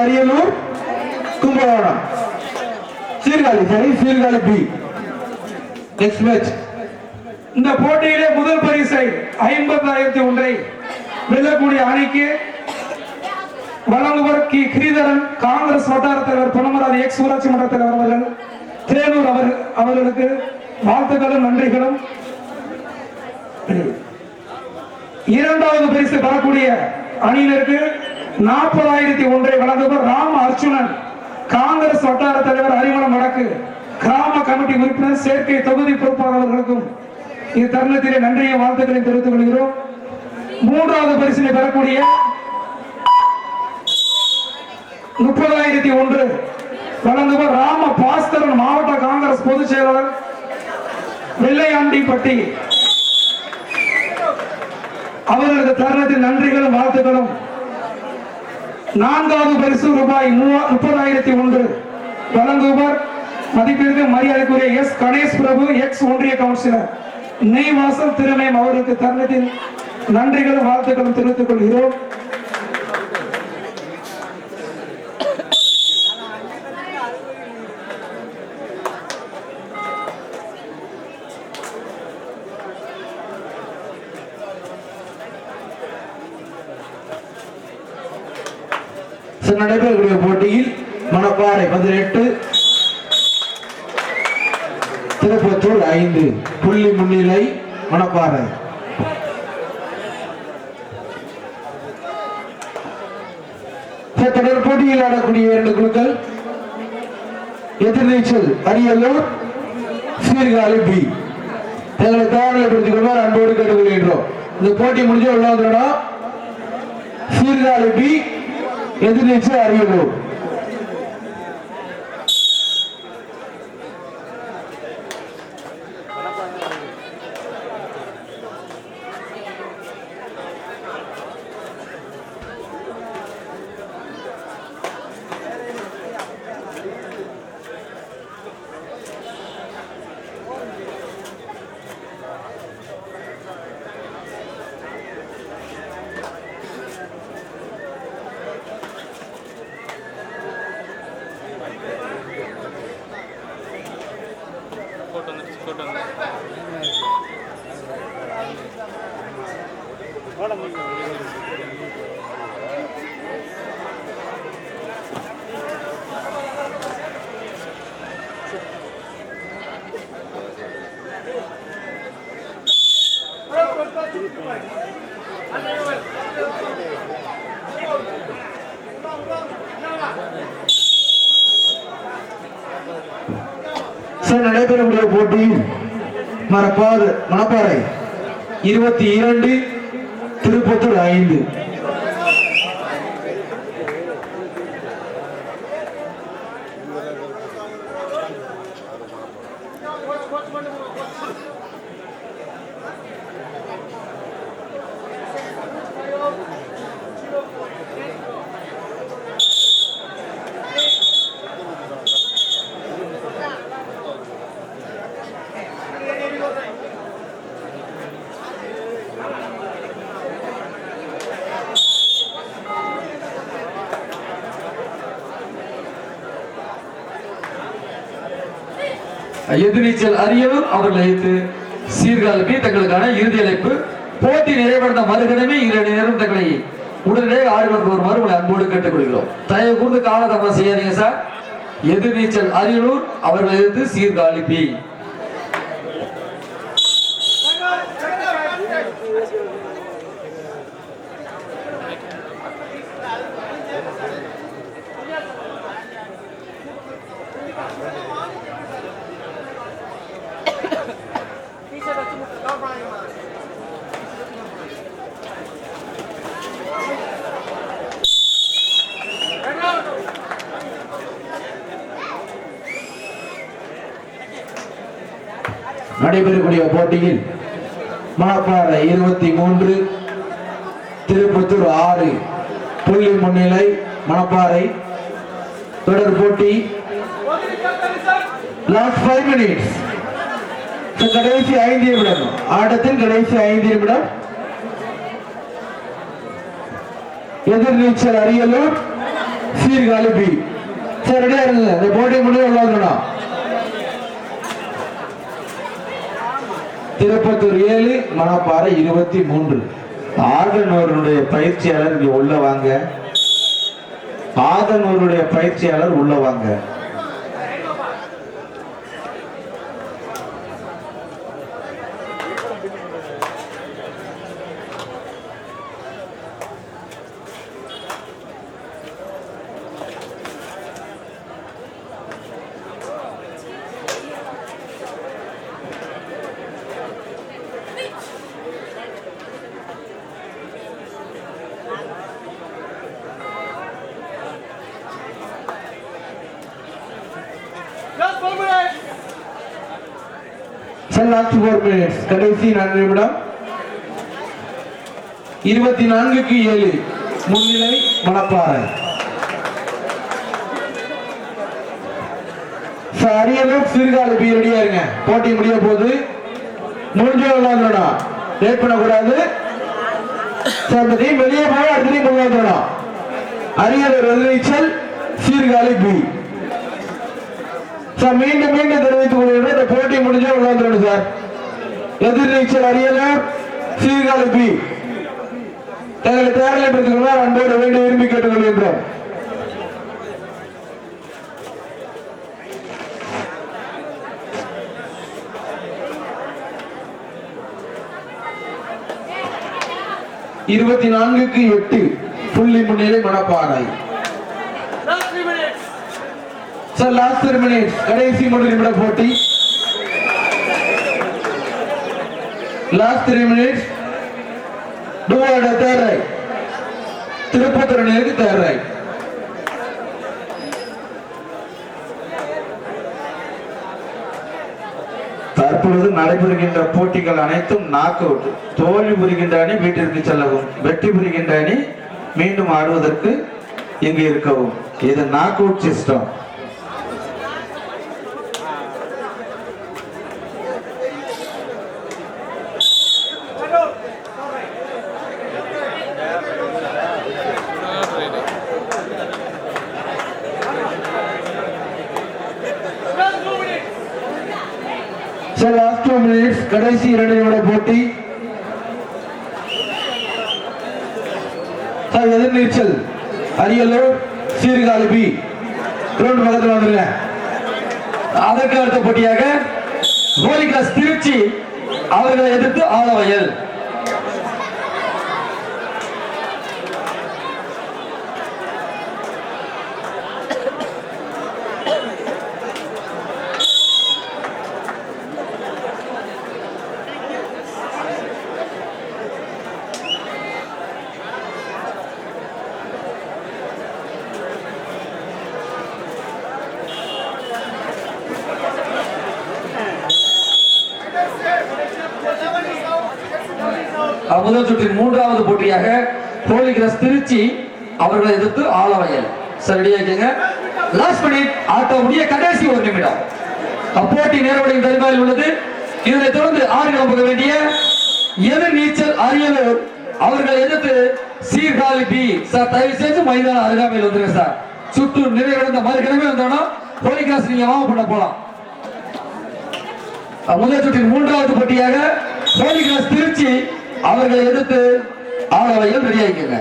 அரியலூர் கும்பகோணம் சீர்காழி சரி Sirkazhi B. Next match. இந்த போட்டியிலே முதல் பரிசை 50,001 வெல்லக்கூடிய அணிக்கு வழங்குவர் கி கிரீதரன், காங்கிரஸ் வட்டார தலைவர், பொன்னமராதி எக்ஸ் ஊராட்சி மன்ற தலைவர் அவர்கள், தேனூர் அவர்களுக்கு வாழ்த்துக்களும் நன்றிகளும். இரண்டாவது பரிசு பெறக்கூடிய அணியினருக்கு 40,001 வழங்குவர் ராம அர்ச்சுனன், காங்கிரஸ் வட்டார தலைவர், அரிமளம் வடக்கு கிராம கமிட்டி உறுப்பினர், சேர்க்கை தொகுதி பொறுப்பாளர் அவர்களுக்கும் இந்த தருணத்திலே நன்றியை வாழ்த்துக்களை தெரிவித்துக் கொள்கிறோம். மூன்றாவது பரிசினை பெறக்கூடிய 30,001 வழங்குவர் ராம பாஸ்கரன், மாவட்ட காங்கிரஸ் பொதுச் செயலாளர், வெள்ளையாண்டிப்பட்டி அவர்களுக்கு தருணத்தில் நன்றிகளும் வாழ்த்துக்களும். நான்காவது பரிசு ரூபாய் 30,001 வழங்குவர் மதிப்பிற்கு மரியாதைக்குரிய எஸ் கணேஷ் பிரபு, எக்ஸ் ஒன்றிய கவுன்சிலர், நெய்வாசல் திருமயம் அவர்களுக்கு தருணத்தில் நன்றிகளும் வாழ்த்துக்களும் தெரிவித்துக் கொள்கிறோம். நடைபெறக்கூடிய போட்டியில் மணப்பாறை 18, திருப்பத்தூர் 5 புள்ளி முன்னிலை மணப்பாறை. தொடர் போட்டியில் ஆடக்கூடிய 2 குழுக்கள் எதிர்நீச்சல் அரியலூர் சீர்காழி பி. எங்களை தயாரிப்படுத்திக் கொள்வார் அன்போடு கேட்டுக்கொள்கின்றோம். இந்த போட்டி முடிஞ்ச உள்ள வந்துடும். சீர்காழி பி, எதிர்நீச்சல் அரியலூர். நடைபெறக்கூடிய போட்டியில் மணப்பாறை 22, திருப்பத்தூர் 5. எதிர்நீச்சல் அரியலூர் அவர்கள் அழைத்து சீர்காழி தங்களுக்கான இறுதி அழைப்பு. போட்டி நிறைவடைந்த மறுகணமே 2 நேரம் தங்களை உடனடியாக ஆடுகளுக்கு வருமாறு உங்களை அன்போடு கேட்டுக்கொள்கிறோம். தயவு கூர்ந்து காலதாமதம் செய்யாதீங்க சார். எதிர்நீச்சல் அரியலூர் அவர்கள் அழைத்து சீர்காழி பி. நடைபெறக்கூடிய போட்டியில் மணப்பாறை 23, திருப்பத்தூர் 6 புள்ளி முன்னிலை மணப்பாறை. தொடர் போட்டி லாஸ்ட் 5 மினிட்ஸ். கடைசி 5 நிமிடம், ஆட்டத்தின் கடைசி 5 நிமிடம். எதிர்நீச்சல் அரியலூர் சீர்காழி பி. சரி ரெடியா இருங்க, இந்த போட்டி முடிவு உள்ளதுடா. திருப்பத்தூர் 7 மணப்பாறை 23. ஆதனூருடைய பயிற்சியாளர் இங்க உள்ள வாங்க. ஆதனூருடைய பயிற்சியாளர் உள்ள வாங்க. லாஸ்ட் 4 மினிட்ஸ், கடைசி 4 நிமிடம். 24-7 முன்னிலை மணப்பாறை. அரியலூர் சீர்காழி பி ரெடியா இருங்க, போட்டி முடிய போது. முடிஞ்ச விளையாடணும், லேட் பண்ணக்கூடாது. வெளியே போய் அடுத்த விளையாடணும். அரியலூர் எதிர்நீச்சல் சீர்காழி பி. மீண்டும் மீண்டும் தெரிவித்துக் கொள்கிறேன், இந்த போட்டி முடிஞ்சா விளையாண்டுறோம் சார். எதிர்நீச்சல் அரியலூர் சீர்காழி பி. தங்களை தேர்தலை பெற்றுக்கொள்ள அன்போடு வேண்டி விரும்பி கேட்டுக் கொள்கின்றோம். இருபத்தி 24-8 புள்ளி முன்னிலை மணப்பாறை. சார் லாஸ்ட் 3 மினிட்ஸ், கடைசி 3 நிமிட போட்டி. Last 3 minutes. டூவோட தேர்ரை திருப்பத்தூர் அணியிற்கு தேர்ரை. தற்பொழுது நடைபெறுகின்ற போட்டிகள் அனைத்தும் நாக் அவுட். தோல்வி புரிகின்ற அணி வீட்டிற்கு செல்லவும், வெற்றி புரிகின்ற அணி மீண்டும் ஆடுவதற்கு இங்கு இருக்கவும். இது knock out system. Sir last 2 minutes, கடைசி 2 நிமிட போட்டி. சார் எதிர்நீச்சல் அரியலூர் சீர்காழி பி. கிரவுண்ட் பக்கத்தில் வந்துருங்க. அதற்கு அடுத்த போட்டியாக ஹோலிகிராஸ் திருச்சி அவர்களை எதிர்த்து ஆலவயல். முதல் சுற்றின் 3வது போட்டியாக ஹோலிகிராஸ் திருச்சி அவர்களை எதிர்த்து ஆலவயல். சரியாக லாஸ்ட் மினிட், ஆட்டோ முடிய கடைசி 1 நிமிடம். போட்டி நேரடியின் தருமாயில் உள்ளது. இதனை தொடர்ந்து ஆறு கிளம்ப வேண்டிய எதிர்நீச்சல் அரியலூர் அவர்களை எதிர்த்து சீர்காழி பி. சார் தயவு செஞ்சு மைதான அருகாமையில் வந்துருங்க சார். சுற்று நிறைவடைந்த மறுகிழமை வந்தோம்னா ஹோலிகிராஸ் நீங்க வாங்க பண்ண போலாம். முதல் சுற்றின் 3வது போட்டியாக ஹோலிகிராஸ் திருச்சி அவர்களை எதிர்த்து ஆலவயல் ரெடி ஆகிக்கங்க.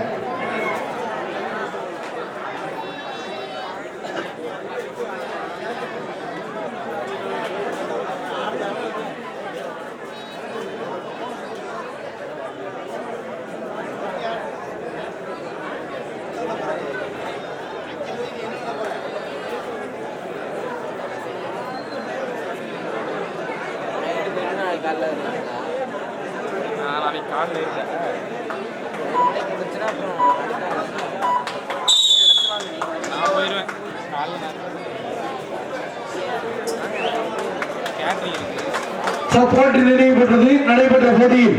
போட்டி நிறைவு பெற்றது. நடைபெற்ற போட்டியில்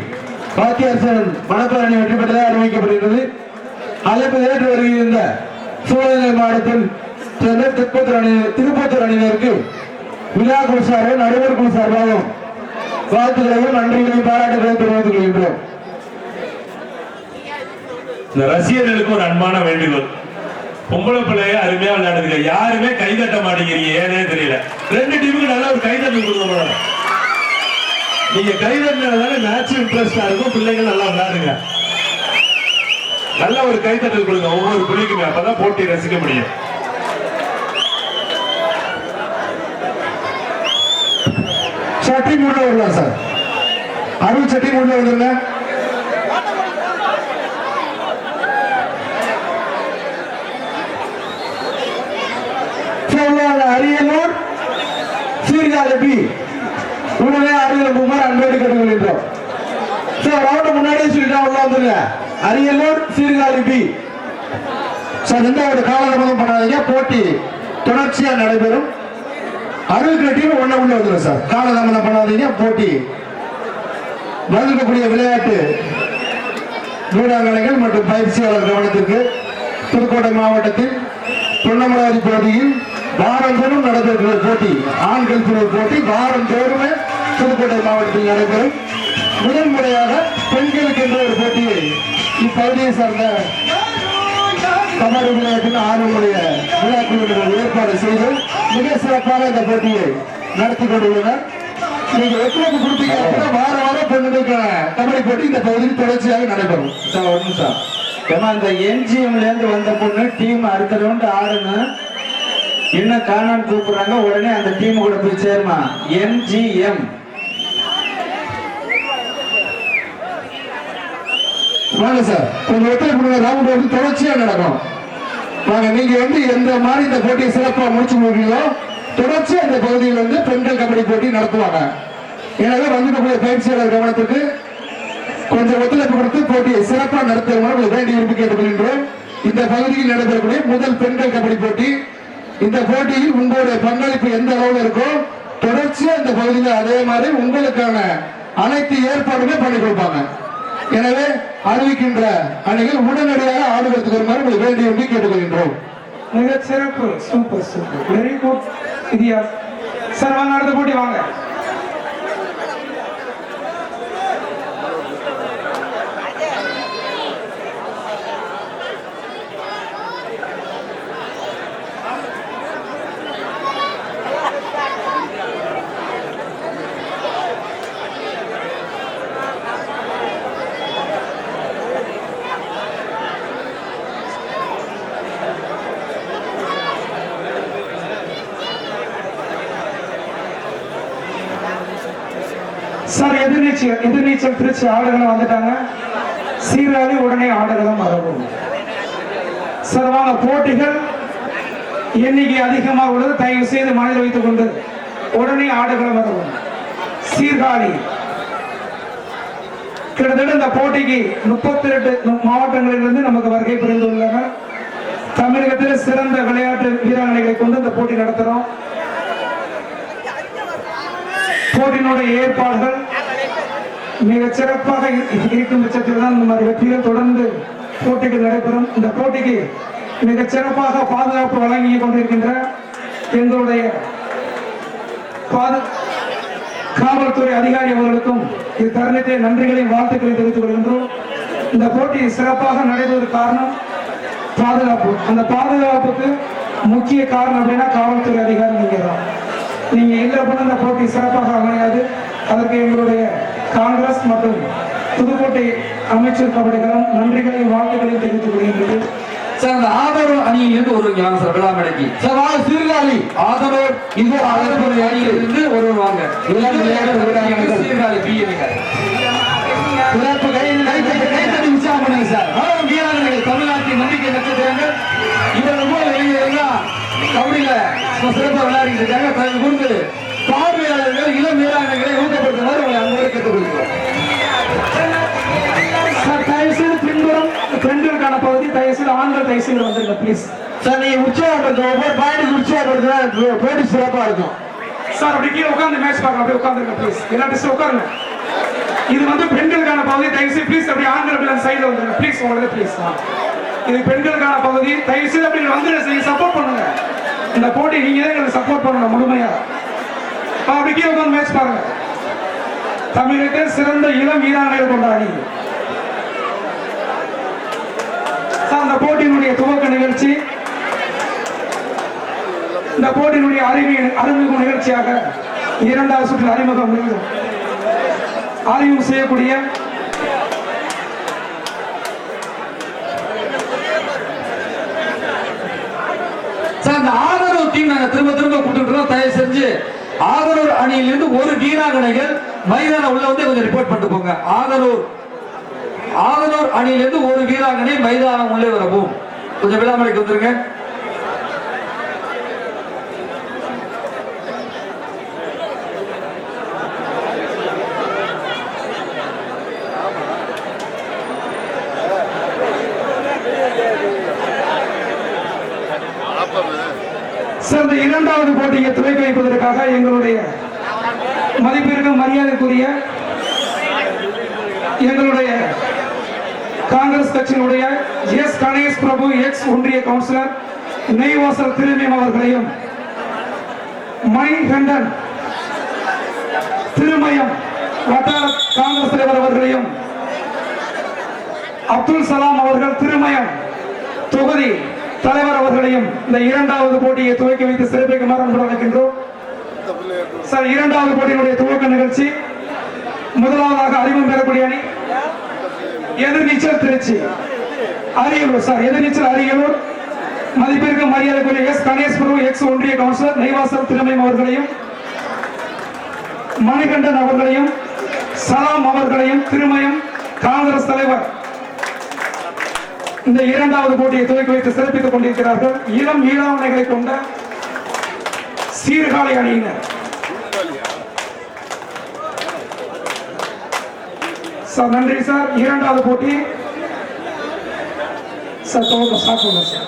பாத்தியார் மணப்பாறை அணி வெற்றி பெற்றதாக அறிவிக்கப்படுகிறது. அழைப்பு ஏற்று வருகின்ற சிவகங்கை மாவட்டத்தில் சேர்ந்த திருப்பத்தூர் அணியினருக்கு விழா குழு சார்பாக நடுவர் குழு சார்பாகவும் வாழ்த்துக்களையும் நன்றிகளையும் பாராட்டுகளையும் தெரிவித்துக் கொள்கின்றோம். இந்த ரசிகர்களுக்கு ஒரு அன்பான வேண்டுகோள், பொம்பளை பிள்ளைய அருமையா விளையாடுதுங்க. யாருமே கை தட்ட மாட்டேங்கிறீங்க, ஏனே தெரியல. ரெண்டு டீமுக்கு நல்ல ஒரு கை தட்டு கொடுக்கணும். நீங்க கை தட்டினால மேட்ச் இன்ட்ரெஸ்டா இருக்கும், பிள்ளைகள் நல்லா விளையாடுங்க. நல்ல ஒரு கைத்தட்டல் கொடுங்க ஒவ்வொரு பிள்ளைக்குமே, அப்பதான் போட்டி ரசிக்க முடியும். சட்டி உள்ள வரலாம் சார், அருள் சட்டி உள்ள வந்துருங்க. அரியலூர் சீர்காழி பி உடனே அரியலூர் குமார் அன்போடு கேட்டுக்கொள்கின்றோம். சார் ரவுண்ட் முன்னாடியே சொல்லிட்டா உள்ள வந்துருங்க. அரியலூர் சீர்காழி பி சார் எந்த ஒரு காலதாமதம் பண்ணாதீங்க, போட்டி தொடர்ச்சியா நடைபெறும். அருள் கட்டியும் ஒண்ணு உள்ள வந்துடும் சார், காலதாமதம் பண்ணாதீங்க. போட்டி வழங்கக்கூடிய விளையாட்டு வீராங்கனைகள் மற்றும் பயிற்சியாளர் கவனத்திற்கு, புதுக்கோட்டை மாவட்டத்தில் பொன்னமராவதி பகுதியில் வாரந்தோறும் நடைபெறுகிற போட்டி, ஆண்கள் பிரிவு போட்டி வாரந்தோறுமே புதுக்கோட்டை மாவட்டத்தில் நடைபெறும். முதல் முறையாக பெண்களுக்கு என்ற ஒரு போட்டியை இப்பகுதியை சார்ந்த கபடி விளையாட்டின் ஆர்வமுடைய விளையாட்டுகள் ஏற்பாடு செய்து மிக சிறப்பாக இந்த போட்டியை நடத்தி கொண்டுள்ளனர். நீங்க ஒத்துழைப்பு கொடுத்தீங்க அப்படின்னா வார வாரம் பெண்களுக்கான கபடி போட்டி இந்த பகுதியில் தொடர்ச்சியாக நடைபெறும். சார் ஒரு நிமிஷம், ஏமா இந்த என்ஜிஎம்ல இருந்து வந்த பொண்ணு டீம் அடுத்த ரவுண்ட் ஆடணும், இன்னும் காணான்னு கூப்பிடுறாங்க, உடனே அந்த டீம் கூட போய் சேருமா. என்ஜிஎம் வாங்க சார், கொஞ்சம் ஒத்துழைப்பு ரவுண்ட் வந்து தொடர்ச்சியா நடக்கும். வாங்க, நீங்க வந்து எந்த மாதிரி இந்த போட்டியை சிறப்பாக முடிச்சு முடிவீங்களோ தொடர்ச்சியா இந்த பகுதியில் வந்து பெண்கள் கபடி போட்டி நடத்துவாங்க. எனவே வந்துக்கூடிய பயிற்சியாளர் கவனத்துக்கு கொஞ்சம் ஒத்துழைப்பு கொடுத்து போட்டியை சிறப்பாக நடத்துவதற்கு வேண்டி விரும்பி கேட்டுக்கொள்கின்றோம். இந்த பகுதியில் நடைபெறக்கூடிய முதல் பெண்கள் கபடி போட்டி. இந்த போட்டியில் உங்களுடைய பங்களிப்பு எந்த அளவில் இருக்கோ தொடர்ச்சியா இந்த பகுதியில் அதே மாதிரி உங்களுக்கான அனைத்து ஏற்பாடுமே பண்ணி கொடுப்பாங்க. எனவே அறிவிக்கின்ற அணிகள் உடனடியாக ஆடுவதற்கு வருமாறு உங்களை வேண்டி விரும்பி கேட்டுக்கொள்கின்றோம். மிக சிறப்பு, சூப்பர் சூப்பர், வெரி குட் இதியா. சார் வாங்க, அடுத்த போட்டி வாங்க. சார் எதிர்நீச்சல் திருச்சி ஆடுகளும் வந்துட்டாங்க. சீராளி உடனே ஆடுகளும் வரவும். சார் வாங்க, போட்டிகள் எண்ணிக்கை அதிகமாக உள்ளது, தயவு செய்து மனதில் வைத்துக் கொண்டு உடனே ஆடுகளும் வரவும். சீர்காழி கிட்டத்தட்ட இந்த போட்டிக்கு 32 மாவட்டங்களிலிருந்து நமக்கு வருகை புரிந்துள்ளனர். தமிழகத்தில் சிறந்த விளையாட்டு வீராங்கனைகளை கொண்டு இந்த போட்டி நடத்துறோம். போட்டியினுடைய ஏற்பாடுகள் மிக சிறப்பாக இருக்கும் பட்சத்தில் தான் இந்த மாதிரி வெற்றிகள் தொடர்ந்து போட்டிகள் நடைபெறும். இந்த போட்டிக்கு மிக சிறப்பாக பாதுகாப்பு வழங்கி கொண்டிருக்கின்ற எங்களுடைய காவல்துறை அதிகாரி அவர்களுக்கும் இத்தருணத்தை நன்றிகளையும் வாழ்த்துக்களை தெரிவித்துக் கொள்கின்றோம். இந்த போட்டி சிறப்பாக நடைபெறுவதற்கு காரணம் பாதுகாப்பு. அந்த பாதுகாப்புக்கு முக்கிய காரணம் அப்படின்னா காவல்துறை அதிகாரி நீங்க தான். நீங்க இல்லை போன இந்த போட்டி சிறப்பாக அமையாது. அதற்கு எங்களுடைய காங்கிரஸ் மற்றும் புதுக்கோட்டை அமைச்சர் கபடிகளும் நன்றிகளையும் வாழ்த்துக்களையும் தெரிவித்துக் கொள்கின்றது. சார் அந்த ஆதரவு அணியிலிருந்து ஒரு வாங்க சார், விழா மேடைக்கு சார் வாங்க. சீர்காழி ஆதரவு இது ஆதரவு அணியிலிருந்து ஒருவர் வாங்க. சீர்காழி பி சிறப்பு கைத்தடி உற்சாகம் பண்ணுங்க சார். வீராங்கனைகள் தமிழ்நாட்டின் நம்பிக்கை நட்சத்திரங்கள் இவர்கள் போல இளைஞர்கள் கபடியில சிறப்பாக விளையாடிட்டு இருக்காங்க. தயவு கூர்ந்து பார்வையாளர்கள் இளம் வீராங்கனைகளை ஊக்கப்படுத்துமாறு உங்களை அன்போடு கேட்டுக்கொள்கிறோம். சார் தயவு செய்து பின்புறம் பெண்களுக்கான பகுதி, தயவு செய்து ஆண்கள் தயவு செய்து வந்துருங்க ப்ளீஸ். சார் நீங்க உற்சாகப்படுத்தும் ஒவ்வொரு பாயிண்ட் உற்சாகப்படுத்தினா போட்டி சிறப்பா இருக்கும். சார் அப்படி கீழே உட்காந்து மேட்ச் பார்க்க அப்படியே உட்காந்துருங்க ப்ளீஸ். எல்லா டிஸ்ட் உட்காருங்க. இது வந்து பெண்களுக்கான பகுதி, தயவு செய்து ப்ளீஸ் அப்படி ஆண்கள் அப்படி அந்த சைடில் வந்துருங்க ப்ளீஸ். உங்களுக்கு ப்ளீஸ். இது பெண்களுக்கான பகுதி, தயவு செய்து அப்படி வந்து சப்போர்ட் பண்ணுங்க. இந்த போட்டி நீங்க தான் எங்களுக்கு சப்போர்ட் பண்ணணும் முழுமையா. அப்படி கீழே உட்காந்து மேட்ச் பாருங்க. தமிழகத்தில் சிறந்த இளம் வீராங்கனைகள் கொண்ட அணி. அந்த போட்டியினுடைய துவக்க நிகழ்ச்சி இந்த போட்டியினுடைய அறிமுக நிகழ்ச்சியாக இரண்டாவது சுற்று அறிமுகம் செய்யக்கூடிய அந்த ஆதரவு டீம் நாங்க திரும்ப கூப்பிட்டு தயவு செஞ்சு ஆதரவு அணியிலிருந்து ஒரு வீராங்கனைகள் மைதானம் உள்ள வந்து கொஞ்சம் ரிப்போர்ட் பண்ணிட்டு போங்க. ஆதரவு அணியிலிருந்து ஒரு வீராங்கனை மைதானம் உள்ளே வரவும் கொஞ்சம் விழாமலைக்கு வந்துருங்க. இந்த இரண்டாவது போட்டியை துவக்கி வைப்பதற்காக எங்களுடைய மதிப்பிற்கும் மரியாதைக்குரிய எங்களுடைய காங்கிரஸ் கட்சியினுடைய எஸ் கணேஷ் பிரபு எக்ஸ் ஒன்றிய கவுன்சிலர் நெய்வாசல் திருமயம் அவர்களையும் மணிகண்டன் திருமயம் வட்டார காங்கிரஸ் தலைவர் அவர்களையும் அப்துல் சலாம் அவர்கள் திருமயம் தொகுதி தலைவர் அவர்களையும் இந்த இரண்டாவது போட்டியை துவக்கி வைத்து சிறப்பிக்குமாறு அன்புடன் அழைக்கின்றோம். சார், இரண்டாவது போட்டியினுடைய துவக்க நிகழ்ச்சி முதலாவதாக அறிமுகம் பெறக்கூடிய அணி எதிர்நீச்சல் திருச்சி அரியலூர். சார், எதிர்நீச்சல் அரியலூர் மதிப்பிற்கு மரியாதைக்குரிய எஸ் கணேஷ் பிரபு எக்ஸ் ஒன்றிய கவுன்சிலர் நெய்வாசல் திருமயம் அவர்களையும் மணிகண்டன் அவர்களையும் சலாம் அவர்களையும் திருமயம் காங்கிரஸ் தலைவர் இந்த இரண்டாவது போட்டியை துவக்கி வைத்து சிறப்பித்துக் கொண்டிருக்கிறார்கள். இளம் ஈழாவணைகளை கொண்ட சீர்காழி அணியினர். சார், நன்றி சார். இரண்டாவது போட்டி சார் சாப்பிடுங்க சார்.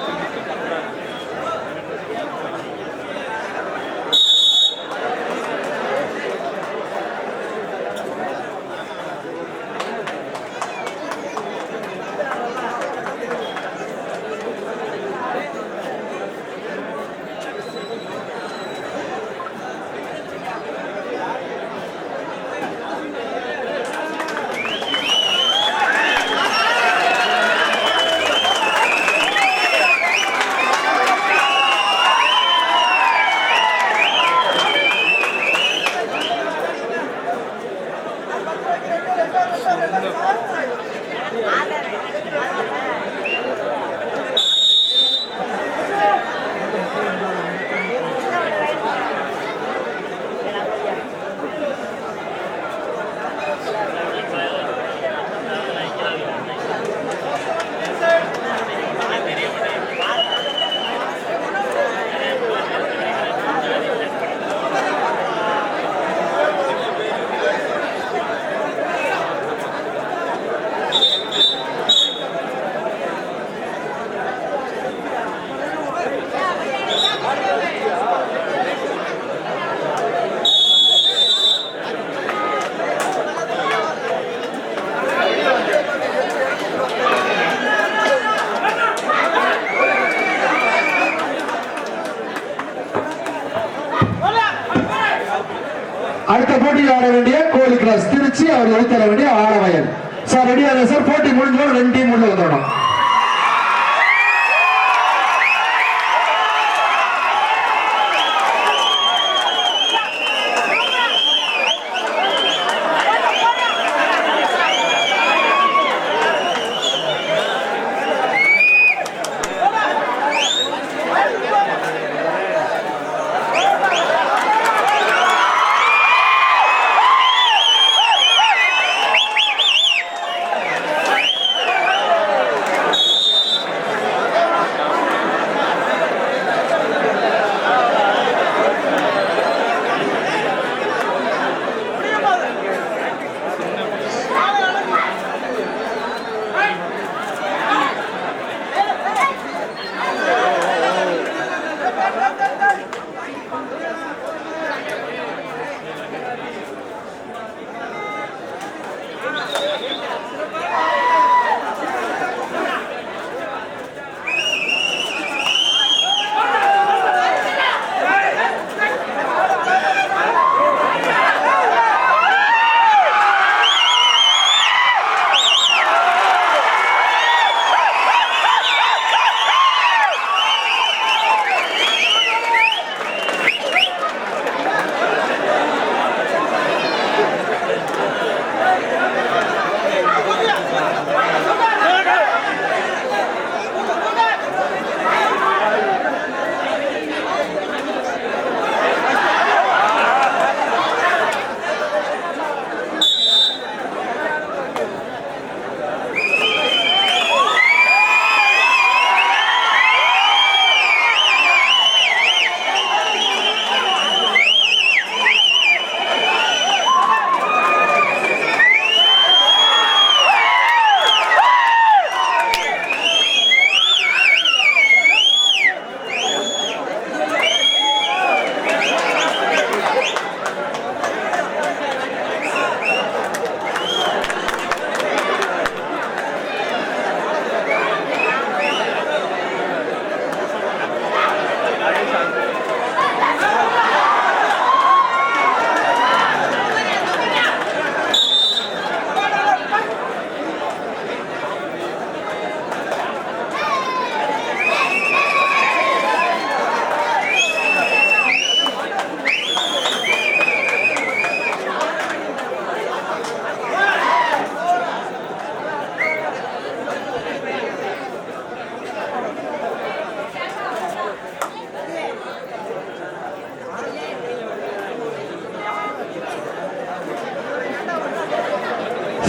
அடுத்த போட்டியில் ஆட வேண்டிய கோழி கிளாஸ் திருச்சி, அவர் எழுத்தர வேண்டிய ஆடவயல். சார், ரெடியாக சார். போட்டி முடிஞ்சோம், 2 டீம் உள்ள வந்துடணும்.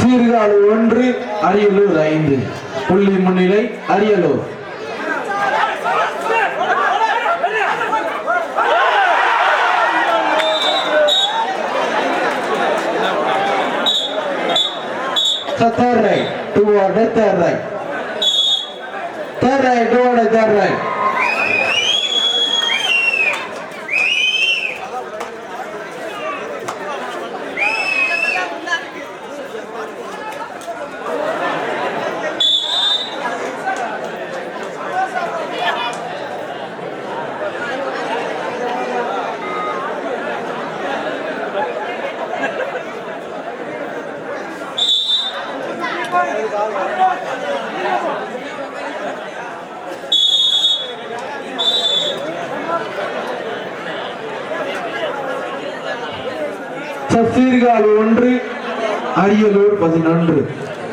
சீர்காழி 1 அரியலூர் 5 புள்ளி முன்னிலை Ariyalur. Third right, toward the third right. Third right, toward the third right. Sirkazhi 1 Ariyalur 11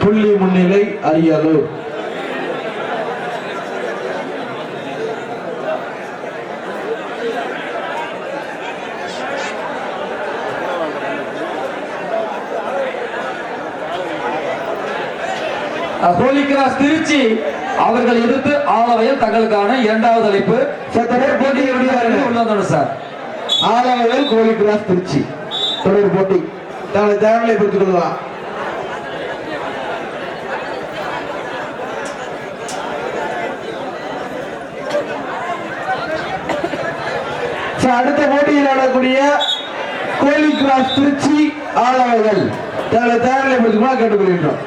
புள்ளி முன்னிலை அரியலூர். ஹோலி கிராஸ் திருச்சி அவர்கள் எதிர்த்து ஆலவயல் தங்களுக்கான 2வது அழைப்பு உள்ளது சார். ஆலவயல் ஹோலி கிராஸ் திருச்சி தொடர் போட்டி தங்களை தயாரிலை பெற்றுக் கொள்ளலாம். அடுத்த போட்டியில் ஆடக்கூடிய ஹோலி கிராஸ் திருச்சி ஆலவயல் தங்களை தயாரிலை பெற்றுக் கொள்ள கேட்டுக்கொள்கின்றோம்.